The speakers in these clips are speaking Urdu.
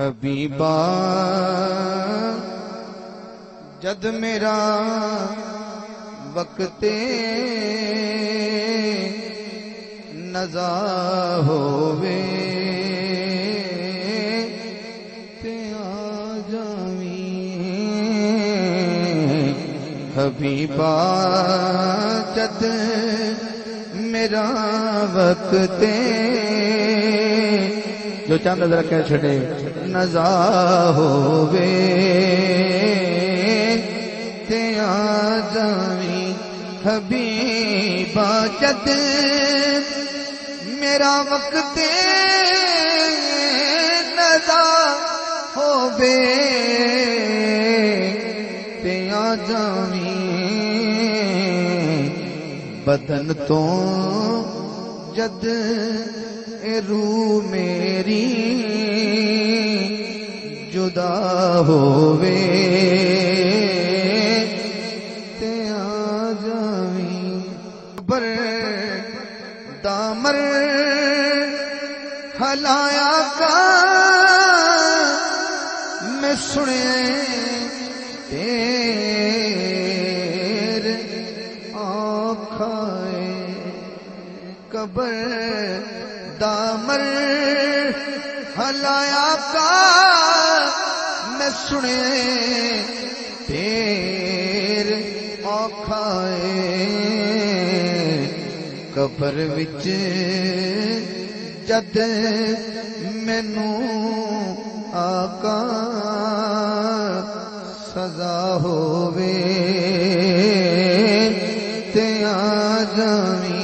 حبیبا جد میرا وقت نزا ہووے تے آ جاویں حبیبا جد میرا وقت جو چاند ذرا کہہ چھڑے نزا ہووے تے آ جاویں حبیبا جد میرا وقت نزا ہووے تے آ جاویں بدن تو جد روح میری جدا ہووے تے آ جاویں بر دامر ہلایا کا میں سنے تیرے آنکھائے قبر دامر ہلایا کا میں سنے تیرے آنکھائے قبر وچ جد مینوں آقا سزا ہووے تے آ جاویں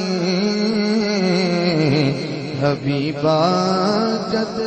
حبیبا جد